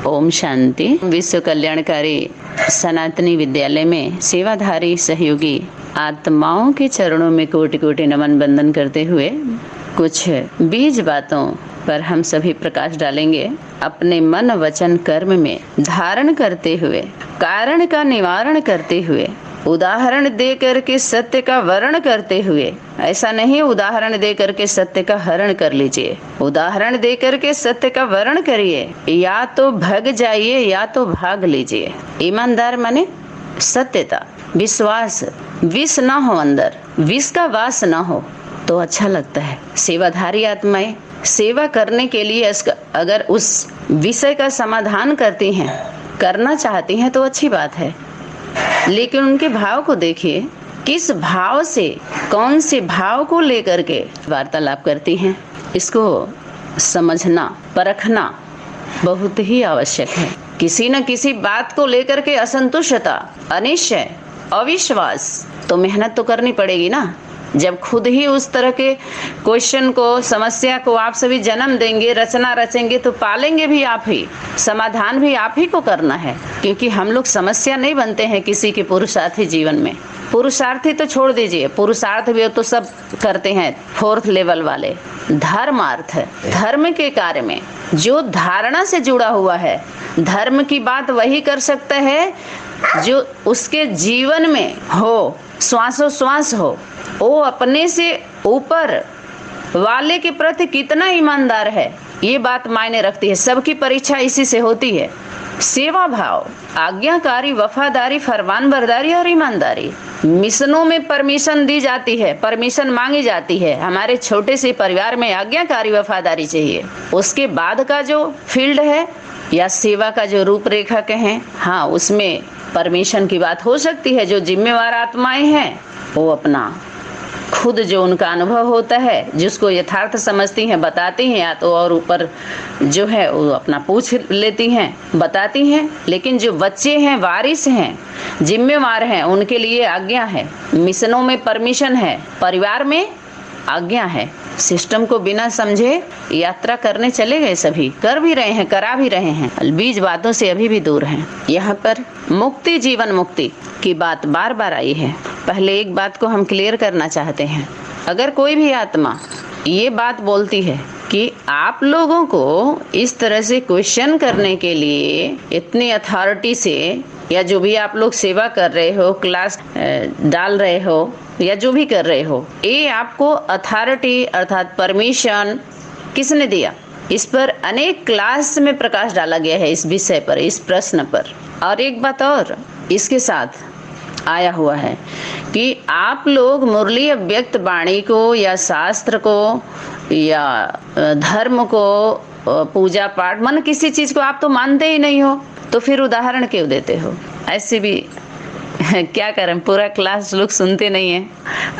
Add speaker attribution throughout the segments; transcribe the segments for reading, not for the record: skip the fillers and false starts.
Speaker 1: ओम शांति। विश्व कल्याणकारी सनातनी विद्यालय में सेवाधारी सहयोगी आत्माओं के चरणों में कोटि कोटि नमन बंदन करते हुए कुछ बीज बातों पर हम सभी प्रकाश डालेंगे। अपने मन वचन कर्म में धारण करते हुए, कारण का निवारण करते हुए, उदाहरण दे करके सत्य का वर्ण करते हुए, ऐसा नहीं उदाहरण दे करके सत्य का हरण कर लीजिए, उदाहरण दे करके सत्य का वर्ण करिए। या तो भग जाइए या तो भाग लीजिए। ईमानदार माने सत्यता, विश्वास, विष ना हो अंदर, विष का वास ना हो तो अच्छा लगता है। सेवाधारी आत्माएं सेवा करने के लिए अगर उस विषय का समाधान करती हैं, करना चाहती हैं तो अच्छी बात है, लेकिन उनके भाव को देखिए, किस भाव से, कौन से भाव को लेकर के वार्तालाप करती हैं। इसको समझना, परखना बहुत ही आवश्यक है। किसी न किसी बात को लेकर के असंतुष्टता, अनिश्चय, अविश्वास, तो मेहनत तो करनी पड़ेगी ना। जब खुद ही उस तरह के क्वेश्चन को, समस्या को आप सभी जन्म देंगे, रचना रचेंगे, तो पालेंगे भी आप ही, समाधान भी आप ही को करना है। क्योंकि हम लोग समस्या नहीं बनते हैं किसी के पुरुषार्थी जीवन में। पुरुषार्थी तो छोड़ दीजिए, पुरुषार्थ भी तो सब करते हैं 4th लेवल वाले। धर्मार्थ, धर्म के कार्य में जो धारणा से जुड़ा हुआ है, धर्म की बात वही कर सकता है जो उसके जीवन में हो, श्वासोश्वास हो। वो अपने से ऊपर वाले के प्रति कितना ईमानदार है, ये बात मायने रखती है। सबकी परीक्षा इसी से होती है। सेवा भाव, आज्ञाकारी, वफादारी, फरमानबरदारी और ईमानदारी। मिशनों में परमिशन दी जाती है, परमिशन मांगी जाती है। हमारे छोटे से परिवार में आज्ञाकारी, वफादारी चाहिए। उसके बाद का जो फील्ड है या सेवा का जो रूपरेखा कहें, हाँ, उसमें परमिशन की बात हो सकती है। जो जिम्मेवार आत्माएं हैं वो अपना खुद जो उनका अनुभव होता है, जिसको यथार्थ समझती हैं, बताती हैं, या तो और ऊपर जो है वो अपना पूछ लेती हैं, बताती हैं। लेकिन जो बच्चे हैं, वारिस हैं, जिम्मेवार हैं, उनके लिए आज्ञा है। मिशनों में परमिशन है, परिवार में आज्ञा है। सिस्टम को बिना समझे यात्रा करने चले गए, सभी कर भी रहे हैं, करा भी रहे हैं, बीज बातों से अभी भी दूर हैं। यहाँ पर मुक्ति, जीवन मुक्ति की बात बार बार आई है। पहले एक बात को हम क्लियर करना चाहते हैं। अगर कोई भी आत्मा ये बात बोलती है कि आप लोगों को इस तरह से क्वेश्चन करने के लिए इतनी अथॉरिटी से, या जो भी आप लोग सेवा कर रहे हो, क्लास डाल रहे हो, या जो भी कर रहे हो, ये आपको अथॉरिटी अर्थात परमिशन किसने दिया? इस पर अनेक क्लास में प्रकाश डाला गया है, इस विषय पर, इस प्रश्न पर। और एक बात और इसके साथ आया हुआ है कि आप लोग मुरली अव्यक्त वाणी को, या शास्त्र को, या धर्म को, पूजा पाठ, मन किसी चीज को आप तो मानते ही नहीं हो, तो फिर उदाहरण क्यों देते हो? ऐसे भी क्या करें, पूरा क्लास लोग सुनते नहीं है।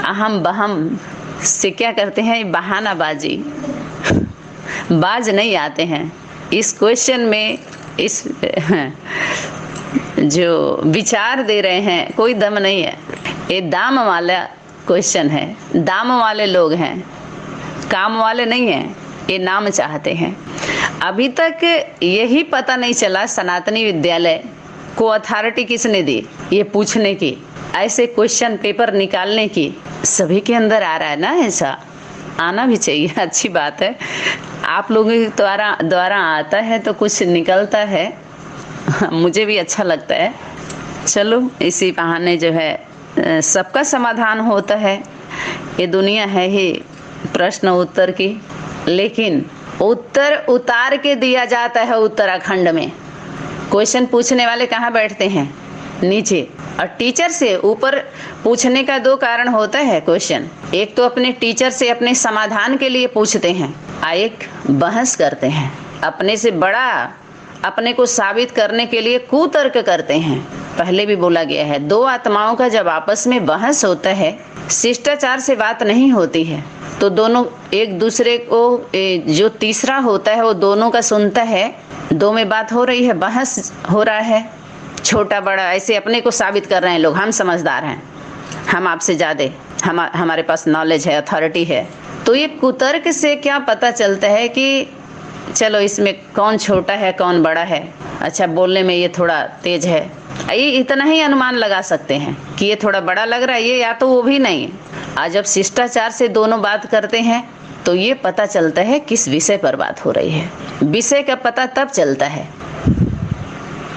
Speaker 1: अहम बहम से क्या करते हैं, बहानाबाजी, बाज नहीं आते हैं। इस क्वेश्चन में इस जो विचार दे रहे हैं, कोई दम नहीं है। ये दाम वाला क्वेश्चन है, दाम वाले लोग हैं, काम वाले नहीं हैं। ये नाम चाहते हैं। अभी तक यही पता नहीं चला सनातनी विद्यालय को अथॉरिटी किसने दी ये पूछने की, ऐसे क्वेश्चन पेपर निकालने की। सभी के अंदर आ रहा है ना, ऐसा आना भी चाहिए, अच्छी बात है। आप लोगों के द्वारा आता है तो कुछ निकलता है, मुझे भी अच्छा लगता है। चलो, इसी बहाने जो है सबका समाधान होता है। ये दुनिया है ही प्रश्न उत्तर की, लेकिन उत्तर उतार के दिया जाता है। उत्तराखंड में क्वेश्चन पूछने वाले कहाँ बैठते हैं? नीचे। और टीचर से ऊपर पूछने का 2 कारण होता है क्वेश्चन। एक तो अपने टीचर से अपने समाधान के लिए पूछते हैं, एक बहस करते हैं, अपने से बड़ा अपने को साबित करने के लिए कुतर्क करते हैं। पहले भी बोला गया है, 2 आत्माओं का जब आपस में बहस होता है, शिष्टाचार से बात नहीं होती है, तो दोनों एक दूसरे को, जो तीसरा होता है वो दोनों का सुनता है। 2 में बात हो रही है, बहस हो रहा है, छोटा बड़ा ऐसे अपने को साबित कर रहे हैं लोग, हम समझदार हैं, हम आपसे ज़्यादा, हमारे पास नॉलेज है, अथॉरिटी है। तो ये कुतर्क से क्या पता चलता है कि चलो इसमें कौन छोटा है कौन बड़ा है, अच्छा बोलने में ये थोड़ा तेज है, ये इतना ही अनुमान लगा सकते हैं कि ये थोड़ा बड़ा लग रहा है, ये या तो वो भी नहीं है। आज जब शिष्टाचार से दोनों बात करते हैं तो ये पता चलता है किस विषय पर बात हो रही है। विषय का पता तब चलता है,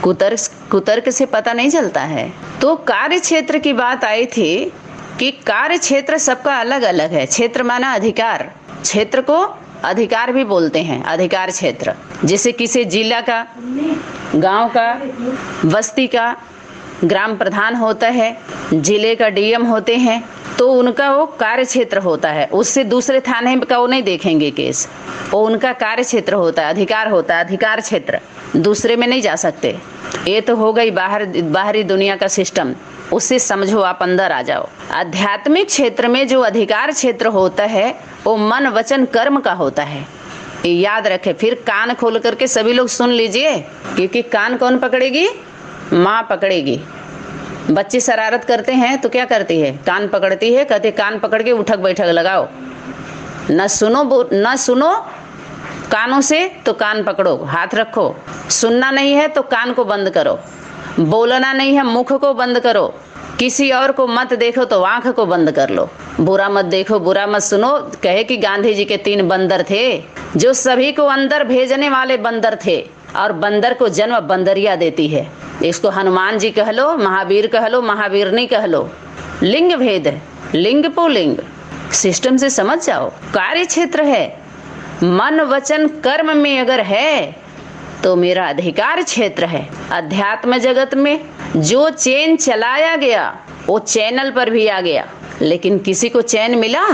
Speaker 1: कुतर्क से पता नहीं चलता है। तो कार्य क्षेत्र की बात आई थी कि कार्य क्षेत्र सबका अलग अलग है। क्षेत्र माना अधिकार, क्षेत्र को अधिकार भी बोलते हैं, अधिकार क्षेत्र। जैसे किसी जिला का, गांव का, बस्ती का ग्राम प्रधान होता है, जिले का डीएम होते हैं, तो उनका वो कार्य क्षेत्र होता है। उससे दूसरे थाने का वो नहीं देखेंगे केस, वो उनका कार्य क्षेत्र होता है, अधिकार होता है, अधिकार क्षेत्र। दूसरे में नहीं जा सकते। ये तो हो गई बाहरी दुनिया का सिस्टम, उससे समझो, आप अंदर आ जाओ। आध्यात्मिक क्षेत्र में जो अधिकार क्षेत्र होता है वो मन वचन कर्म का होता है, ये याद रखे। फिर कान खोल करके सभी लोग सुन लीजिए, क्योंकि कान कौन पकड़ेगी? माँ पकड़ेगी। बच्चे शरारत करते हैं तो क्या करती है? कान पकड़ती है, कहते कान पकड़ के उठक बैठक लगाओ, न सुनो कानों से तो कान पकड़ो, हाथ रखो। सुनना नहीं है तो कान को बंद करो, बोलना नहीं है मुख को बंद करो, किसी और को मत देखो तो आंख को बंद कर लो, बुरा मत देखो, बुरा मत सुनो। कहे कि गांधी जी के 3 बंदर थे जो सभी को अंदर भेजने वाले बंदर थे, और बंदर को जन्म बंदरिया देती है। इसको हनुमान जी कह लो, महावीर कह लो, महावीरनी कह लो। लिंग भेद है, लिंग पुल्लिंग, सिस्टम से समझ जाओ। कार्य क्षेत्र है, मन वचन कर्म में अगर है तो मेरा अधिकार क्षेत्र है। अध्यात्म जगत में जो चैन चलाया गया वो चैनल पर भी आ गया, लेकिन किसी को चैन मिला?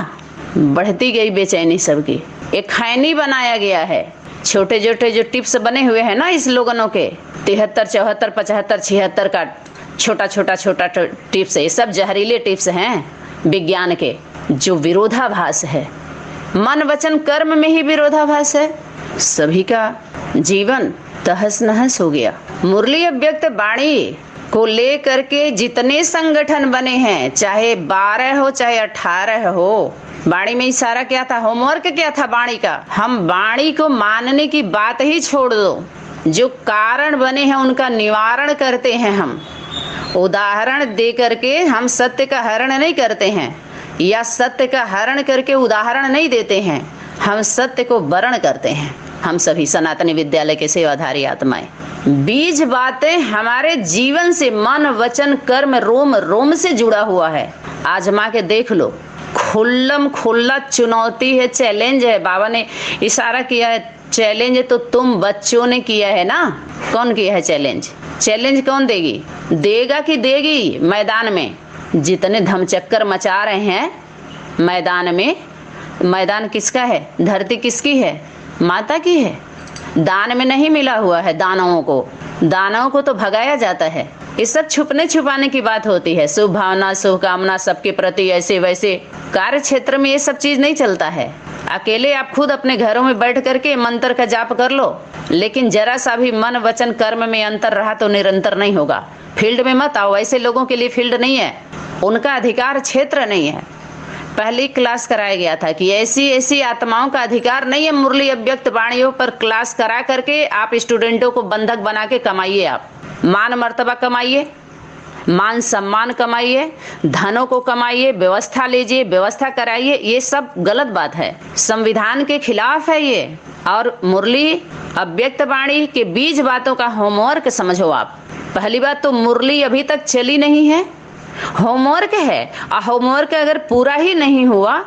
Speaker 1: बढ़ती गई बेचैनी सबकी। एक खैनी बनाया गया है, छोटे छोटे जो टिप्स बने हुए हैं ना इस लोगनों के, 73, 74, 75, 76 का छोटा टिप्स है। ये सब जहरीले टिप्स हैं विज्ञान के, जो विरोधाभास है। मन वचन कर्म में ही विरोधाभास है। सभी का जीवन तहस नहस हो गया। मुरली अव्यक्त वाणी को लेकर के जितने संगठन बने हैं, चाहे 12 हो चाहे 18 हो, वाणी में इशारा क्या था? होमवर्क क्या था वाणी का? हम वाणी को मानने की बात ही छोड़ दो, जो कारण बने हैं उनका निवारण करते हैं हम। उदाहरण दे करके हम सत्य का हरण नहीं करते हैं, या सत्य का हरण करके उदाहरण नहीं देते हैं, हम सत्य को वर्ण करते हैं। हम सभी सनातनी विद्यालय के सेवाधारी आत्माएं, बीज बातें हमारे जीवन से, मन वचन कर्म रोम रोम से जुड़ा हुआ है। आजमा के देख लो, खुल्लम खुल्ला चुनौती है, चैलेंज है। बाबा ने इशारा किया है, चैलेंज तो तुम बच्चों ने किया है ना। कौन किया है चैलेंज? चैलेंज कौन देगी? देगा कि देगी? मैदान में जितने धमचक्कर मचा रहे हैं मैदान में, मैदान किसका है? धरती किसकी है? माता की है। दान में नहीं मिला हुआ है। दानवों को तो भगाया जाता है। ये सब छुपने छुपाने की बात होती है। शुभ भावना शुभकामना सबके प्रति ऐसे वैसे। कार्य क्षेत्र में ये सब चीज नहीं चलता है। अकेले आप खुद अपने घरों में बैठ करके मंत्र का जाप कर लो, लेकिन जरा सा भी मन वचन कर्म में अंतर रहा तो निरंतर नहीं होगा। फील्ड में मत आओ, ऐसे लोगों के लिए फील्ड नहीं है, उनका अधिकार क्षेत्र नहीं है। पहली क्लास कराया गया था कि ऐसी आत्माओं का अधिकार नहीं है। मुरली अव्यक्त वाणियों पर क्लास करा करके आप स्टूडेंटों को बंधक बना के कमाइए, आप मान मर्तबा कमाइए, मान सम्मान कमाइए, धनों को कमाइए, व्यवस्था लीजिए, व्यवस्था कराइए। ये सब गलत बात है, संविधान के खिलाफ है ये। और मुरली अव्यक्त वाणी के बीज बातों का होमवर्क समझो आप। पहली बात तो मुरली अभी तक चली नहीं है, होमवर्क है। और होमवर्क अगर पूरा ही नहीं हुआ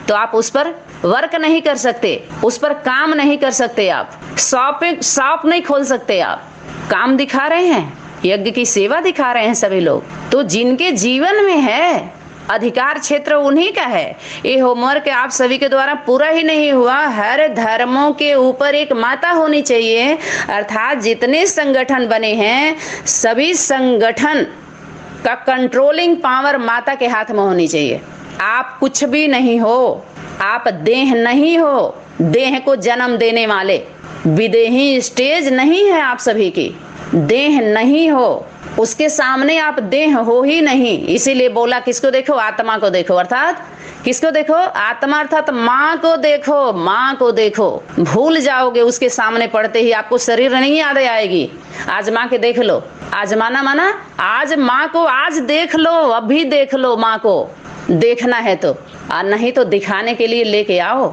Speaker 1: तो आप उस पर वर्क नहीं कर सकते, उस पर काम नहीं कर सकते, आप शॉप नहीं खोल सकते। आप काम दिखा रहे हैं, यज्ञ की सेवा दिखा रहे हैं सभी लोग, तो जिनके जीवन में है अधिकार क्षेत्र उन्हीं का है। ये होमवर्क आप सभी के द्वारा पूरा ही नहीं हुआ। हर धर्मों के ऊपर एक माता होनी चाहिए, अर्थात जितने संगठन बने हैं सभी संगठन का कंट्रोलिंग पावर माता के हाथ में होनी चाहिए। आप कुछ भी नहीं हो, आप देह नहीं हो, देह को जन्म देने वाले विदेही स्टेज नहीं है आप सभी की, देह नहीं हो, उसके सामने आप देह हो ही नहीं। इसीलिए बोला किसको देखो? आत्मा को देखो, अर्थात किसको देखो? आत्मा अर्थात माँ को देखो, माँ को देखो। भूल जाओगे उसके सामने पड़ते ही, आपको शरीर नहीं याद आएगी। आजमा के देख लो। आजमाना माना आज माँ को आज देख लो, अभी देख लो माँ को, देखना है तो, और नहीं तो दिखाने के लिए लेके आओ।